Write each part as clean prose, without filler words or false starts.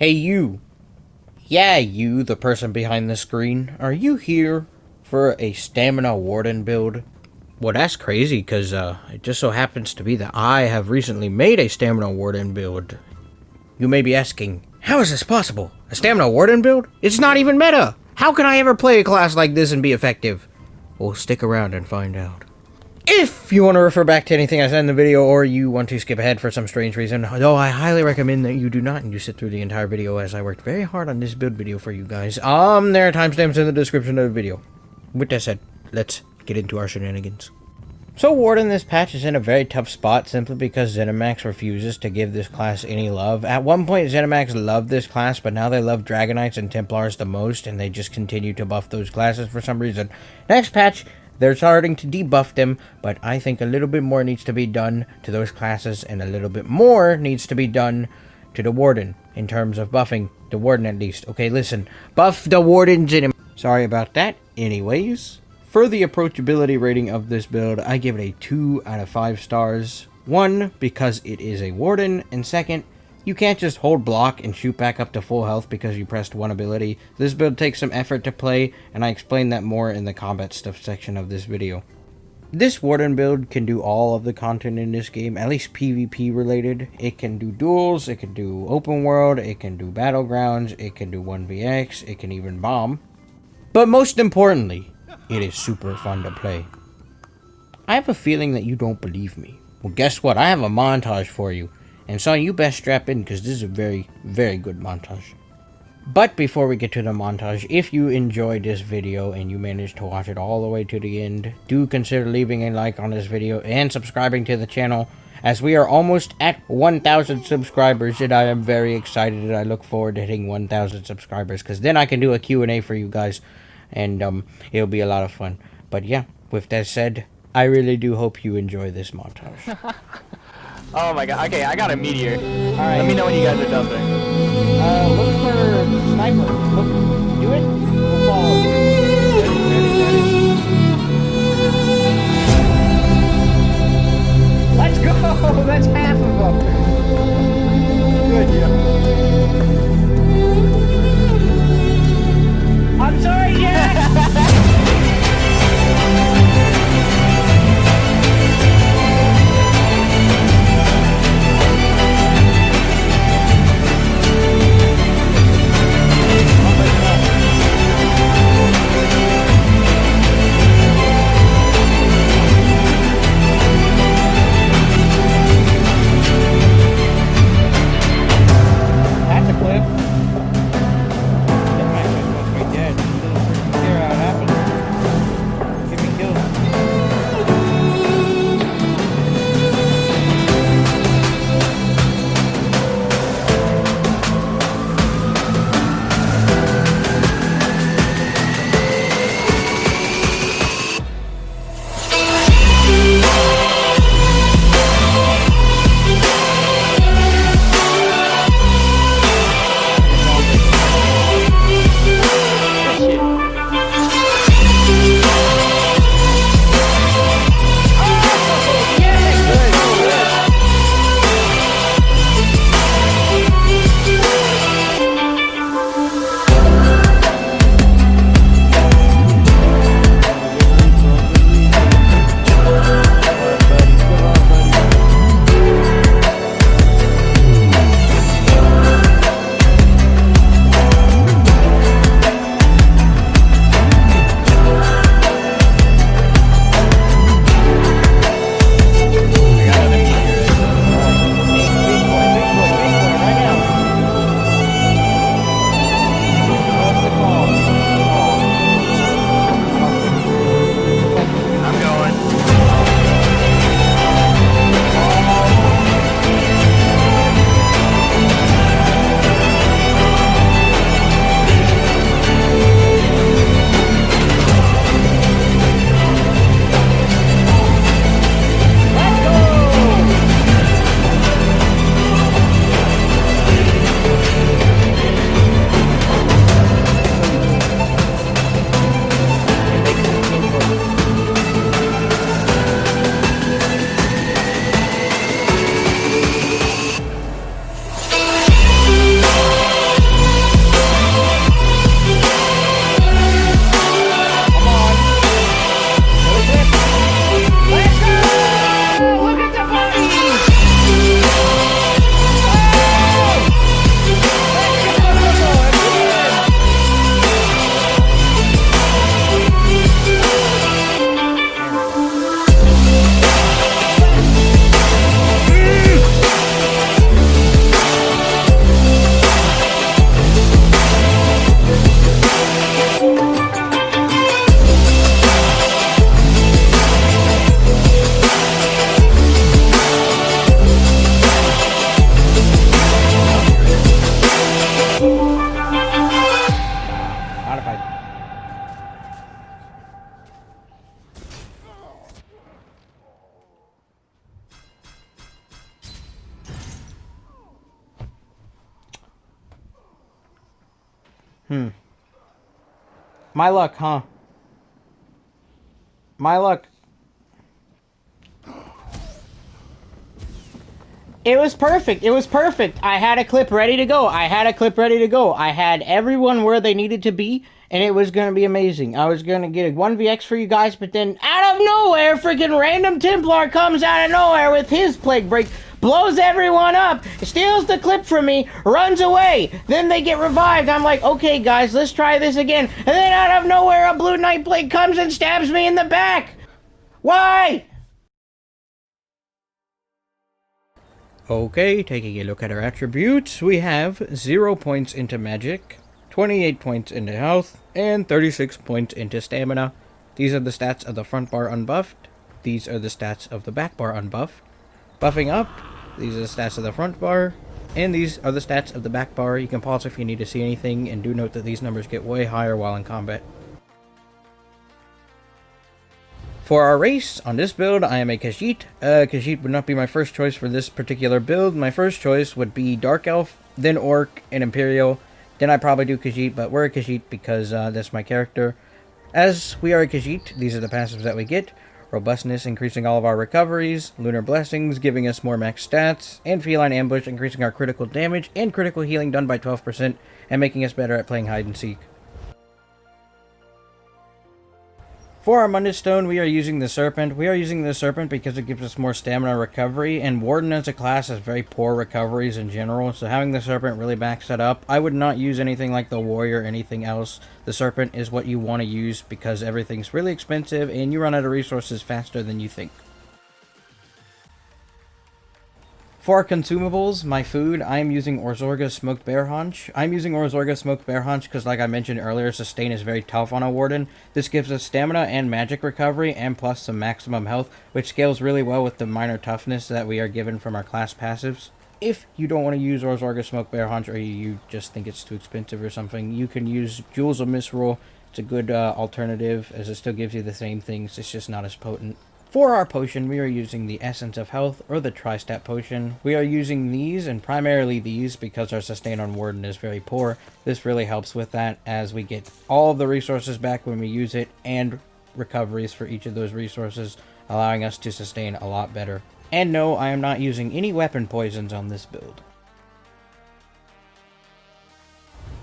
Hey you! Yeah, you, the person behind the screen. Are you here for a stamina warden build? Well, that's crazy, because it just so happens to be that I have recently made a stamina warden build. You may be asking, how is this possible? A stamina warden build? It's not even meta! How can I ever play a class like this and be effective? Well, stick around and find out. If you want to refer back to anything I said in the video, or you want to skip ahead for some strange reason, though I highly recommend that you do not, and you sit through the entire video, as I worked very hard on this build video for you guys. There are timestamps in the description of the video. With that said, let's get into our shenanigans. So Warden this patch is in a very tough spot simply because ZeniMax refuses to give this class any love. At one point ZeniMax loved this class, but now they love Dragonites and Templars the most, and they just continue to buff those classes for some reason. Next patch, they're starting to debuff them, but I think a little bit more needs to be done to those classes, and a little bit more needs to be done to the Warden, in terms of buffing the Warden at least. Okay, listen, buff the Wardens in him. Sorry about that. Anyways, for the approachability rating of this build, I give it a 2 out of 5 stars. 1, because it is a Warden, and second, you can't just hold block and shoot back up to full health because you pressed one ability. This build takes some effort to play, and I explain that more in the combat stuff section of this video. This Warden build can do all of the content in this game, at least PvP related. It can do duels, it can do open world, it can do battlegrounds, it can do 1vx, it can even bomb. But most importantly, it is super fun to play. I have a feeling that you don't believe me. Well, guess what? I have a montage for you. And so you best strap in, because this is a very, very good montage. But before we get to the montage, if you enjoyed this video and you managed to watch it all the way to the end, do consider leaving a like on this video and subscribing to the channel, as we are almost at 1,000 subscribers, and I am very excited, and I look forward to hitting 1,000 subscribers, because then I can do a Q&A for you guys, and it'll be a lot of fun. But yeah, with that said, I really do hope you enjoy this montage. Oh my god, okay, I got a meteor. Alright. Let me know when you guys are done there. Look for sniper. Look, do it. We'll follow. Ready. Let's go! That's half of them. Good, yeah. I'm sorry, Jack! My luck, huh? My luck. It was perfect. It was perfect. I had a clip ready to go. I had everyone where they needed to be, and it was going to be amazing. I was going to get a 1vx for you guys, but then out of nowhere, freaking random Templar comes out of nowhere with his Plague Break, blows everyone up, steals the clip from me, runs away. Then they get revived. I'm like, okay, guys, let's try this again. And then out of nowhere, a Blue Knight Plague comes and stabs me in the back. Why? Okay, taking a look at our attributes, we have 0 points into magic, 28 points into health, and 36 points into stamina. These are the stats of the front bar unbuffed. These are the stats of the back bar unbuffed. Buffing up, these are the stats of the front bar, and these are the stats of the back bar. You can pause if you need to see anything, and do note that these numbers get way higher while in combat. For our race, on this build, I am a Khajiit. Khajiit would not be my first choice for this particular build. My first choice would be Dark Elf, then Orc, and Imperial. Then I'd probably do Khajiit, but we're a Khajiit because that's my character. As we are a Khajiit, these are the passives that we get. Robustness, increasing all of our recoveries. Lunar Blessings, giving us more max stats. And Feline Ambush, increasing our critical damage and critical healing done by 12%, and making us better at playing hide and seek. For our Mundus Stone, we are using the Serpent. We are using the Serpent because it gives us more stamina recovery, and Warden as a class has very poor recoveries in general, so having the Serpent really backs that up. I would not use anything like the Warrior or anything else. The Serpent is what you want to use because everything's really expensive, and you run out of resources faster than you think. For our consumables, my food, I am using Orzorga Smoked Bear Haunch. I'm using Orzorga Smoked Bear Haunch because, like I mentioned earlier, sustain is very tough on a Warden. This gives us stamina and magic recovery, and plus some maximum health, which scales really well with the minor toughness that we are given from our class passives. If you don't want to use Orzorga Smoked Bear Haunch, or you just think it's too expensive or something, you can use Duels of Misrule. It's a good alternative, as it still gives you the same things, it's just not as potent. For our potion, we are using the Essence of Health, or the Tri-Stat Potion. We are using these, and primarily these, because our sustain on Warden is very poor. This really helps with that, as we get all of the resources back when we use it, and recoveries for each of those resources, allowing us to sustain a lot better. And no, I am not using any weapon poisons on this build.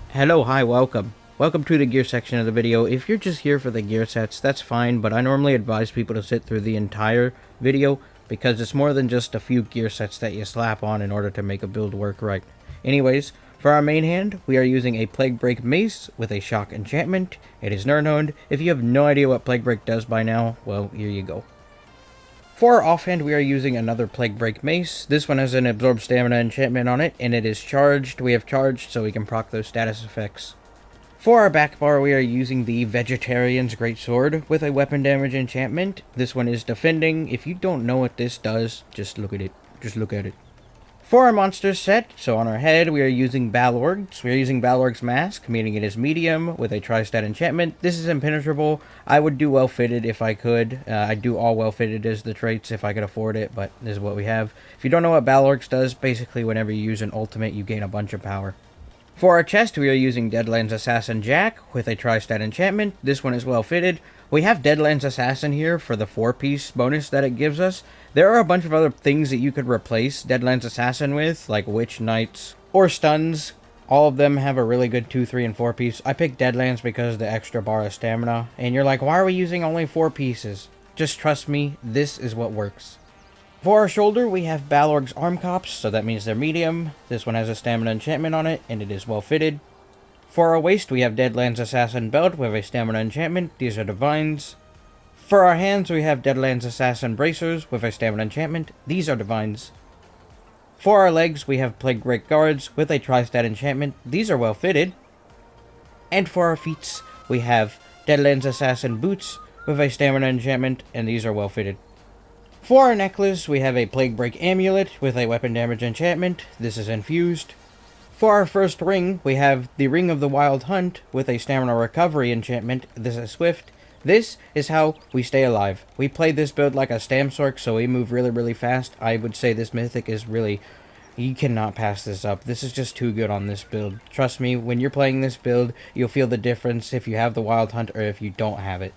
Hello, hi, welcome. Welcome to the gear section of the video. If you're just here for the gear sets, that's fine, but I normally advise people to sit through the entire video because it's more than just a few gear sets that you slap on in order to make a build work right. Anyways, for our main hand, we are using a Plague Break Mace with a Shock Enchantment. It is Nirnhoned. If you have no idea what Plague Break does by now, well, here you go. For our offhand, we are using another Plague Break Mace. This one has an Absorb Stamina enchantment on it, and it is charged. We have charged, so we can proc those status effects. For our back bar, we are using the Vegetarian's Greatsword with a weapon damage enchantment. This one is defending. If you don't know what this does, just look at it. Just look at it. For our monster set, so on our head, we are using Balorgs. We are using Balorg's Mask, meaning it is medium, with a Tri-Stat enchantment. This is impenetrable. I would do well-fitted if I could. I'd do all well-fitted as the traits if I could afford it, but this is what we have. If you don't know what Balorg's does, basically whenever you use an ultimate, you gain a bunch of power. For our chest, we are using Deadlands Assassin Jack with a Tri-Stat enchantment. This one is well-fitted. We have Deadlands Assassin here for the 4-piece bonus that it gives us. There are a bunch of other things that you could replace Deadlands Assassin with, like Witch Knights or Stuns. All of them have a really good 2, 3, and 4-piece. I picked Deadlands because of the extra bar of stamina. And you're like, why are we using only 4 pieces? Just trust me, this is what works. For our shoulder, we have Balorg's Arm Cops, so that means they're medium. This one has a stamina enchantment on it, and it is well fitted. For our waist, we have Deadlands Assassin Belt with a stamina enchantment. These are divines. For our hands, we have Deadlands Assassin Bracers with a stamina enchantment. These are divines. For our legs, we have Plague Break Guards with a Tri-Stat enchantment. These are well fitted. And for our feet, we have Deadlands Assassin Boots with a stamina enchantment, and these are well fitted. For our necklace, we have a Plague Break Amulet with a weapon damage enchantment. This is infused. For our first ring, we have the Ring of the Wild Hunt with a stamina recovery enchantment. This is swift. This is how we stay alive. We play this build like a Stamsork, so we move really, really fast. I would say this mythic is really You cannot pass this up. This is just too good on this build. Trust me, when you're playing this build, you'll feel the difference if you have the Wild Hunt or if you don't have it.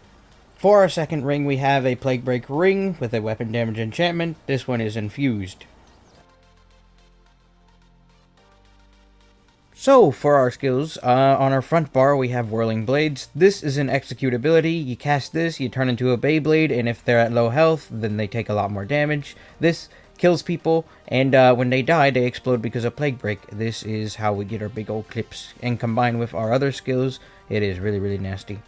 For our second ring, we have a Plague Break ring with a weapon damage enchantment. This one is infused. So, for our skills, on our front bar we have Whirling Blades. This is an execute ability. You cast this, you turn into a Beyblade, and if they're at low health, then they take a lot more damage. This kills people, and when they die, they explode because of Plague Break. This is how we get our big old clips, and combined with our other skills, it is really, really nasty.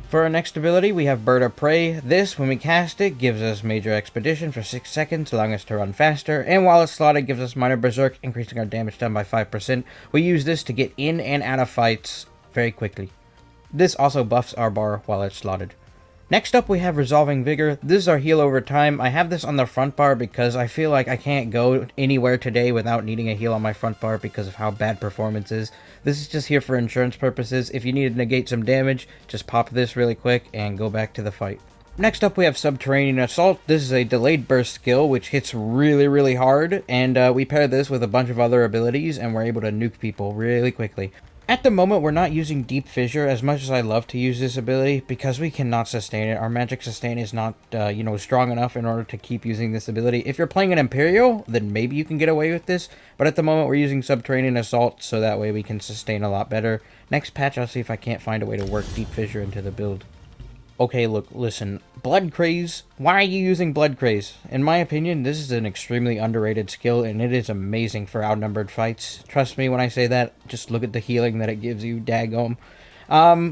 For our next ability, we have Bird of Prey. This, when we cast it, gives us Major Expedition for 6 seconds, allowing us to run faster, and while it's slotted, gives us Minor Berserk, increasing our damage done by 5%. We use this to get in and out of fights very quickly. This also buffs our bar while it's slotted. Next up, we have Resolving Vigor. This is our heal over time. I have this on the front bar because I feel like I can't go anywhere today without needing a heal on my front bar because of how bad performance is. This is just here for insurance purposes. If you need to negate some damage, just pop this really quick and go back to the fight. Next up, we have Subterranean Assault. This is a delayed burst skill, which hits really, really hard, and we pair this with a bunch of other abilities, and we're able to nuke people really quickly. At the moment, we're not using Deep Fissure as much as I love to use this ability because we cannot sustain it. Our magic sustain is not, strong enough in order to keep using this ability. If you're playing an Imperial, then maybe you can get away with this, but at the moment, we're using Subterranean Assault, so that way we can sustain a lot better. Next patch, I'll see if I can't find a way to work Deep Fissure into the build. Okay, look, listen. Blood Craze. Why are you using Blood Craze? In my opinion, this is an extremely underrated skill, and it is amazing for outnumbered fights. Trust me when I say that. Just look at the healing that it gives you, daggum.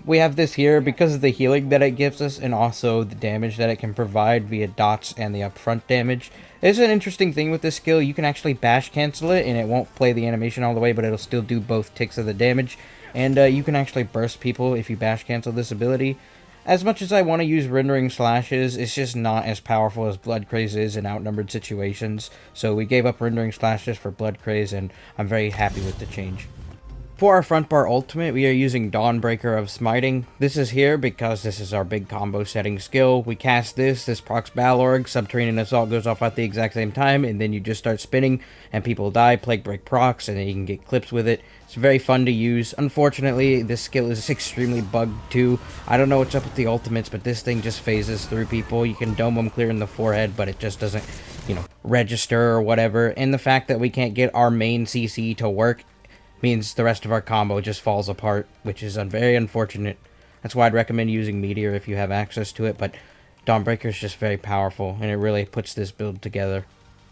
We have this here because of the healing that it gives us, and also the damage that it can provide via dots and the upfront damage. There's an interesting thing with this skill. You can actually bash cancel it, and it won't play the animation all the way, but it'll still do both ticks of the damage. And you can actually burst people if you bash cancel this ability. As much as I want to use Rendering Slashes, it's just not as powerful as Blood Craze is in outnumbered situations. So we gave up Rendering Slashes for Blood Craze, and I'm very happy with the change. For our front bar ultimate, we are using Dawnbreaker of Smiting. This is here because this is our big combo setting skill. We cast this procs Balorg, Subterranean Assault goes off at the exact same time, and then you just start spinning, and people die, Plague Break procs, and then you can get clips with it. It's very fun to use. Unfortunately, this skill is extremely bugged too. I don't know what's up with the ultimates, but this thing just phases through people. You can dome them clear in the forehead, but it just doesn't, register or whatever. And the fact that we can't get our main CC to work means the rest of our combo just falls apart, which is very unfortunate. That's why I'd recommend using Meteor if you have access to it, but Dawnbreaker is just very powerful, and it really puts this build together.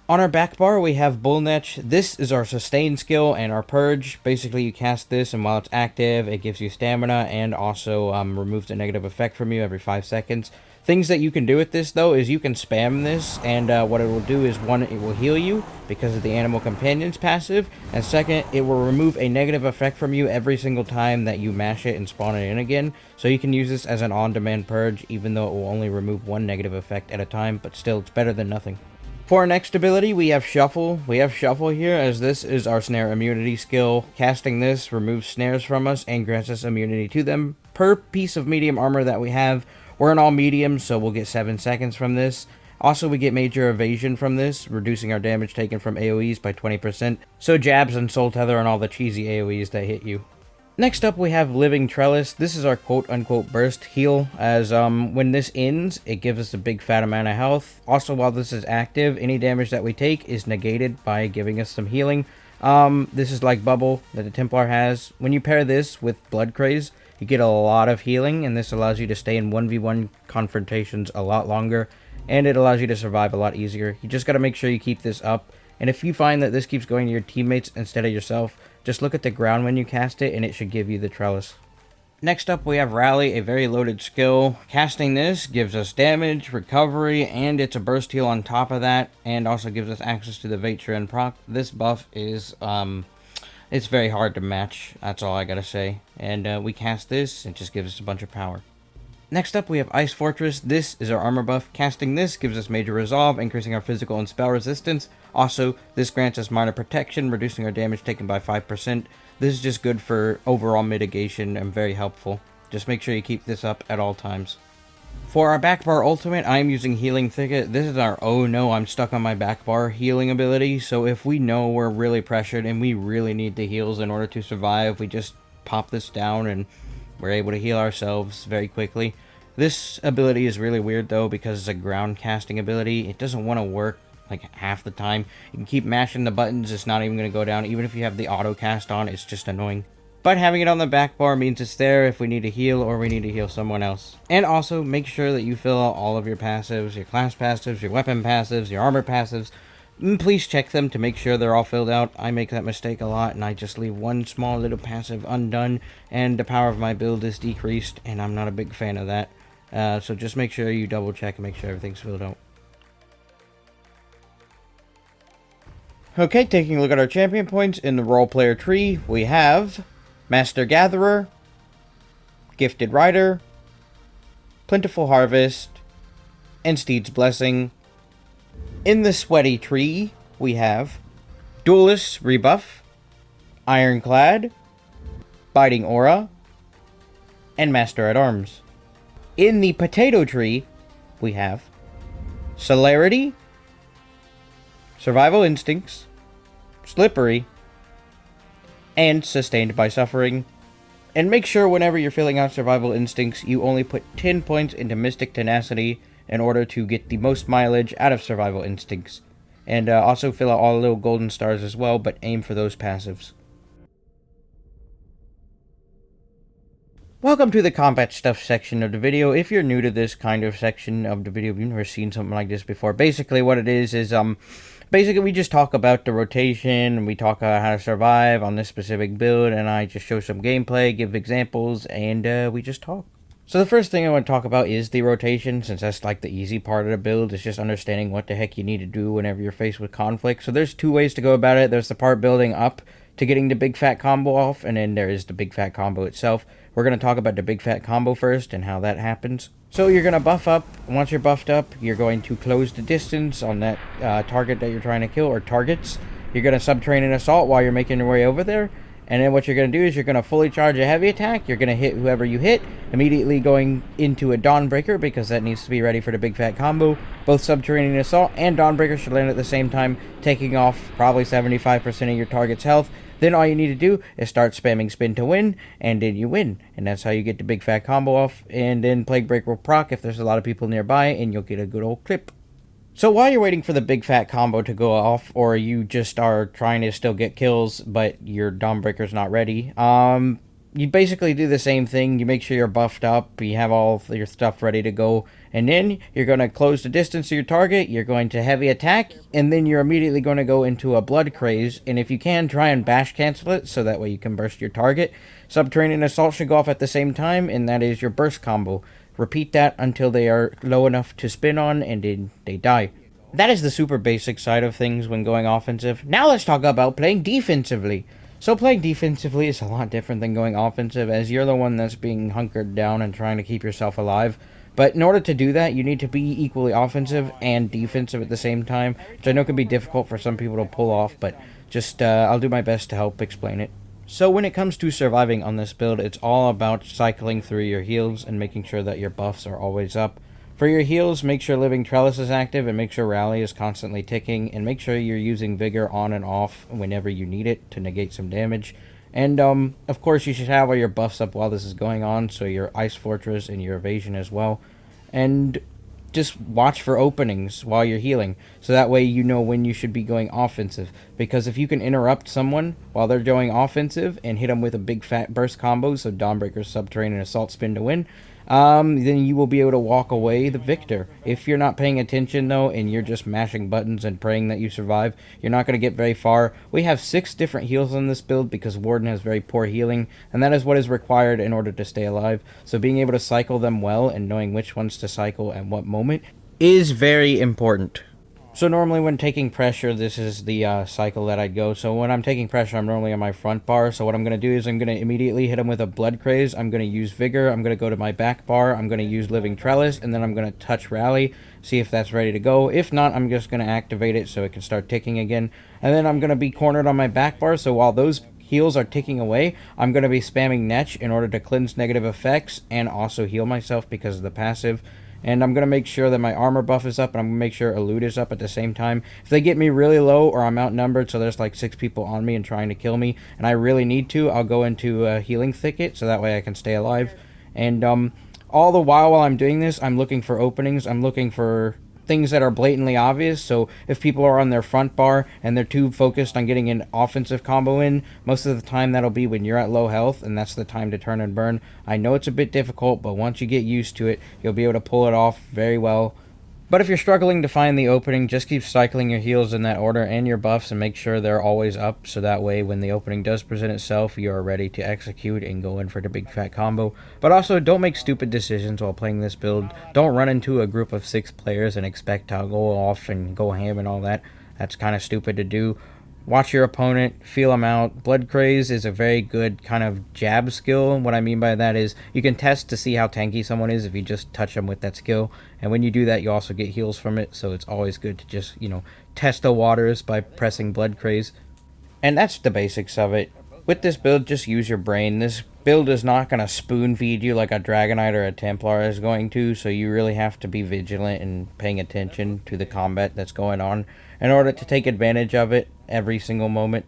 On our back bar, we have Bullnetch. This is our sustain skill and our purge. Basically, you cast this, and while it's active, it gives you stamina and also removes a negative effect from you every 5 seconds. Things that you can do with this, though, is you can spam this, and what it will do is, one, it will heal you because of the Animal Companion's passive, and second, it will remove a negative effect from you every single time that you mash it and spawn it in again. So you can use this as an on-demand purge, even though it will only remove one negative effect at a time, but still, it's better than nothing. For our next ability, we have Shuffle. We have Shuffle here, as this is our snare immunity skill. Casting this removes snares from us and grants us immunity to them. Per piece of medium armor that we have, we're in all mediums, so we'll get 7 seconds from this. Also, we get major evasion from this, reducing our damage taken from AoEs by 20%. So jabs and soul tether and all the cheesy AoEs that hit you. Next up, we have Living Trellis. This is our quote-unquote burst heal, as when this ends, it gives us a big fat amount of health. Also, while this is active, any damage that we take is negated by giving us some healing. This is like Bubble that the Templar has. When you pair this with Blood Craze, you get a lot of healing, and this allows you to stay in 1v1 confrontations a lot longer, and it allows you to survive a lot easier. You just gotta make sure you keep this up, and if you find that this keeps going to your teammates instead of yourself, just look at the ground when you cast it, and it should give you the trellis. Next up, we have Rally, a very loaded skill. Casting this gives us damage, recovery, and it's a burst heal on top of that, and also gives us access to the Vatrin proc. This buff is, it's very hard to match, that's all I gotta say. And we cast this, it just gives us a bunch of power. Next up, we have Ice Fortress. This is our armor buff. Casting this gives us major resolve, increasing our physical and spell resistance. Also, this grants us minor protection, reducing our damage taken by 5%. This is just good for overall mitigation and very helpful. Just make sure you keep this up at all times. For our back bar ultimate, I'm using Healing Thicket. This is our oh no, I'm stuck on my back bar healing ability. So if we know we're really pressured and we really need the heals in order to survive, we just pop this down and we're able to heal ourselves very quickly. This ability is really weird though because it's a ground casting ability. It doesn't want to work like half the time. You can keep mashing the buttons, it's not even going to go down. Even if you have the auto cast on, it's just annoying. But having it on the back bar means it's there if we need to heal or we need to heal someone else. And also, make sure that you fill out all of your passives, your class passives, your weapon passives, your armor passives. Please check them to make sure they're all filled out. I make that mistake a lot, and I just leave one small little passive undone, and the power of my build is decreased, and I'm not a big fan of that. So just make sure you double check and make sure everything's filled out. Okay, taking a look at our champion points in the role player tree, we have Master Gatherer, Gifted Rider, Plentiful Harvest, and Steed's Blessing. In the sweaty tree, we have Duelist Rebuff, Ironclad, Biting Aura, and Master at Arms. In the potato tree, we have Celerity, Survival Instincts, Slippery, and Sustained by Suffering. And make sure whenever you're filling out Survival Instincts, you only put 10 points into Mystic Tenacity in order to get the most mileage out of Survival Instincts. And also fill out all the little golden stars as well, but aim for those passives. Welcome to the combat stuff section of the video. If you're new to this kind of section of the video, if you've never seen something like this before, basically what it is basically we just talk about the rotation, and we talk about how to survive on this specific build, and I just show some gameplay, give examples, and we just talk. So the first thing I want to talk about is the rotation, since that's like the easy part of the build. It's just understanding what the heck you need to do whenever you're faced with conflict. So there's two ways to go about it. There's the part building up to getting the big fat combo off, and then there is the big fat combo itself. We're going to talk about the big fat combo first and how that happens. So you're going to buff up. Once you're buffed up, you're going to close the distance on that target that you're trying to kill, or targets. You're going to subtrain an assault while you're making your way over there. And then what you're going to do is you're going to fully charge a heavy attack. You're going to hit whoever you hit, immediately going into a Dawnbreaker because that needs to be ready for the big fat combo. Both Subterranean Assault and Dawnbreaker should land at the same time, taking off probably 75% of your target's health. Then all you need to do is start spamming spin to win, and then you win. And that's how you get the big fat combo off. And then Plague Break will proc if there's a lot of people nearby, and you'll get a good old clip. So while you're waiting for the big fat combo to go off, or you just are trying to still get kills, but your Dawnbreaker's not ready, you basically do the same thing. You make sure you're buffed up, you have all your stuff ready to go, and then you're going to close the distance to your target, you're going to heavy attack, and then you're immediately going to go into a Blood Craze, and if you can, try and bash cancel it, so that way you can burst your target. Subterranean Assault should go off at the same time, and that is your burst combo. Repeat that until they are low enough to spin on, and then they die. That is the super basic side of things when going offensive. Now let's talk about playing defensively. So playing defensively is a lot different than going offensive, as you're the one that's being hunkered down and trying to keep yourself alive. But in order to do that, you need to be equally offensive and defensive at the same time, which I know can be difficult for some people to pull off, but just I'll do my best to help explain it. So when it comes to surviving on this build, it's all about cycling through your heals and making sure that your buffs are always up. For your heals, make sure Living Trellis is active, and make sure Rally is constantly ticking, and make sure you're using Vigor on and off whenever you need it to negate some damage. And of course you should have all your buffs up while this is going on, so your Ice Fortress and your Evasion as well. And just watch for openings while you're healing, so that way you know when you should be going offensive. Because if you can interrupt someone while they're going offensive and hit them with a big fat burst combo, so Dawnbreaker, Subterranean Assault, spin to win, then you will be able to walk away the victor. If you're not paying attention though, and you're just mashing buttons and praying that you survive, you're not going to get very far. We have 6 different heals on this build because Warden has very poor healing, and that is what is required in order to stay alive. So being able to cycle them well and knowing which ones to cycle at what moment is very important. So normally when taking pressure, this is the cycle that I'd go. So when I'm taking pressure, I'm normally on my front bar. So what I'm going to do is I'm going to immediately hit him with a Blood Craze. I'm going to use Vigor. I'm going to go to my back bar. I'm going to use Living Trellis. And then I'm going to touch Rally, see if that's ready to go. If not, I'm just going to activate it so it can start ticking again. And then I'm going to be cornered on my back bar. So while those heals are ticking away, I'm going to be spamming Netch in order to cleanse negative effects and also heal myself because of the passive. And I'm going to make sure that my armor buff is up, and I'm going to make sure a loot is up at the same time. If they get me really low or I'm outnumbered, so there's like 6 people on me and trying to kill me, and I really need to, I'll go into a healing thicket so that way I can stay alive. And all the while I'm doing this, I'm looking for openings. I'm looking for things that are blatantly obvious. So if people are on their front bar and they're too focused on getting an offensive combo in, most of the time that'll be when you're at low health, and that's the time to turn and burn. I know it's a bit difficult, but once you get used to it, you'll be able to pull it off very well. But if you're struggling to find the opening, just keep cycling your heals in that order and your buffs, and make sure they're always up, so that way when the opening does present itself, you are ready to execute and go in for the big fat combo. But also, don't make stupid decisions while playing this build. Don't run into a group of 6 players and expect to go off and go ham and all that. That's kind of stupid to do. Watch your opponent, feel them out. Blood Craze is a very good kind of jab skill. What I mean by that is you can test to see how tanky someone is if you just touch them with that skill. And when you do that, you also get heals from it. So it's always good to just, test the waters by pressing Blood Craze. And that's the basics of it. With this build, just use your brain. This build is not going to spoon feed you like a dragonknight or a templar is going to. So you really have to be vigilant and paying attention to the combat that's going on in order to take advantage of it every single moment,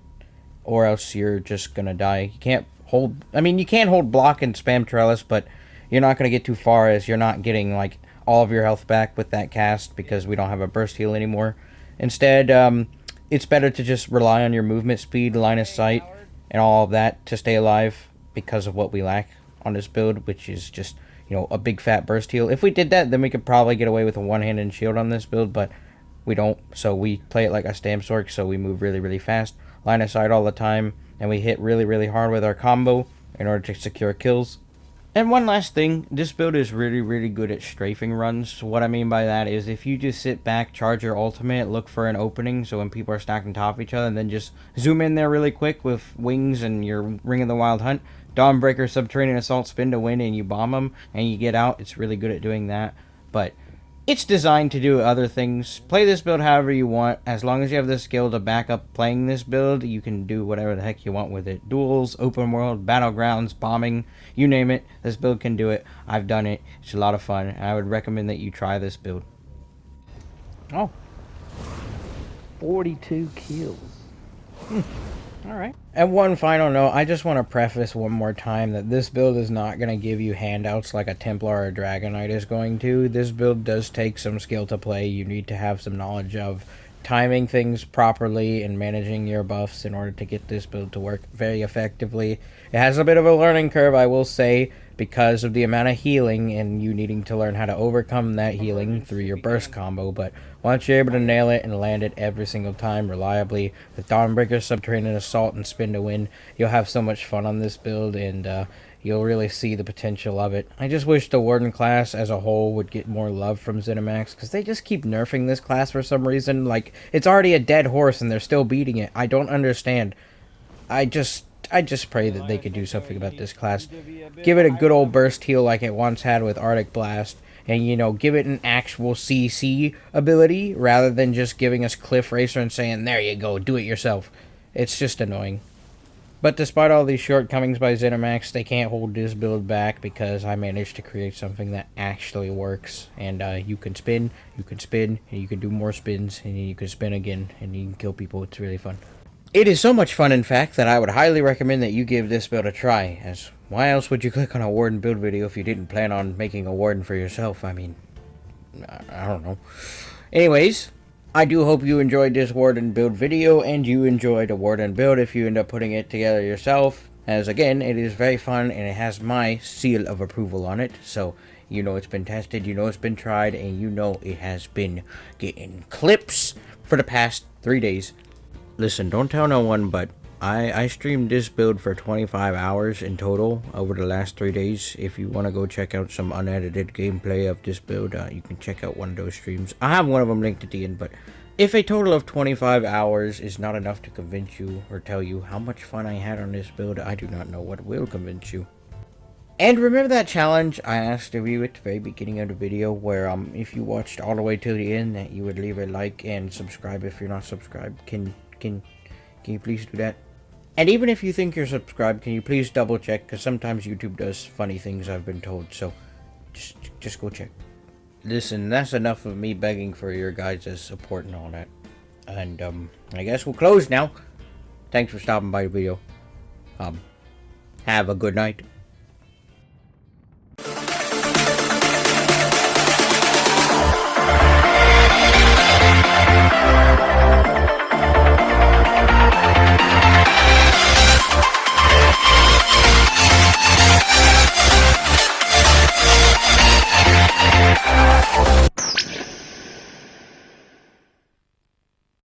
or else you're just gonna die. You can't hold, you can hold block and spam trellis, but you're not gonna get too far, as you're not getting like all of your health back with that cast because we don't have a burst heal anymore. Instead, it's better to just rely on your movement speed, line of sight, and all of that to stay alive because of what we lack on this build, which is just, a big fat burst heal. If we did that, then we could probably get away with a one-handed shield on this build, but we don't, so we play it like a stamsork, so we move really, really fast, line of sight all the time, and we hit really, really hard with our combo in order to secure kills. And one last thing, this build is really, really good at strafing runs. What I mean by that is if you just sit back, charge your ultimate, look for an opening, so when people are stacked on top of each other, and then just zoom in there really quick with wings and your Ring of the Wild Hunt, Dawnbreaker, Subterranean Assault, spin to win, and you bomb them, and you get out. It's really good at doing that, but it's designed to do other things. Play this build however you want. As long as you have the skill to back up playing this build, you can do whatever the heck you want with it. Duels, open world, battlegrounds, bombing, you name it. This build can do it. I've done it. It's a lot of fun. And I would recommend that you try this build. Oh. 42 kills. Alright. And one final note, I just want to preface one more time that this build is not going to give you handouts like a Templar or a Dragonknight is going to. This build does take some skill to play. You need to have some knowledge of timing things properly and managing your buffs in order to get this build to work very effectively. It has a bit of a learning curve, I will say, because of the amount of healing and you needing to learn how to overcome that healing through your burst combo, but once you're able to nail it and land it every single time reliably with Dawnbreaker, Subterranean Assault, and Spin to Win, you'll have so much fun on this build, and you'll really see the potential of it. I just wish the Warden class as a whole would get more love from ZeniMax, because they just keep nerfing this class for some reason. Like, it's already a dead horse and they're still beating it. I don't understand. I just pray that they could do something about this class. Give it a good old burst heal like it once had with Arctic Blast, and, give it an actual CC ability rather than just giving us Cliff Racer and saying, there you go, do it yourself. It's just annoying. But despite all these shortcomings by ZeniMax, they can't hold this build back because I managed to create something that actually works. And you can spin, and you can do more spins, and you can spin again, and you can kill people. It's really fun. It is so much fun, in fact, that I would highly recommend that you give this build a try, as why else would you click on a Warden build video if you didn't plan on making a Warden for yourself? I mean, I don't know. Anyways, I do hope you enjoyed this Warden build video, and you enjoyed a Warden build if you end up putting it together yourself, as again, it is very fun, and it has my seal of approval on it, so you know it's been tested, you know it's been tried, and you know it has been getting clips for the past 3 days. Listen, don't tell no one, but I streamed this build for 25 hours in total over the last 3 days. If you want to go check out some unedited gameplay of this build, you can check out one of those streams. I have one of them linked at the end, but if a total of 25 hours is not enough to convince you or tell you how much fun I had on this build, I do not know what will convince you. And remember that challenge I asked of you at the very beginning of the video, where if you watched all the way till the end, that you would leave a like and subscribe if you're not subscribed. Can you please do that? And even if you think you're subscribed, can you please double check, because sometimes YouTube does funny things, I've been told, so just go check. listen, that's enough of me begging for your guys' support and all that. And, I guess we'll close now. Thanks for stopping by the video. Have a good night.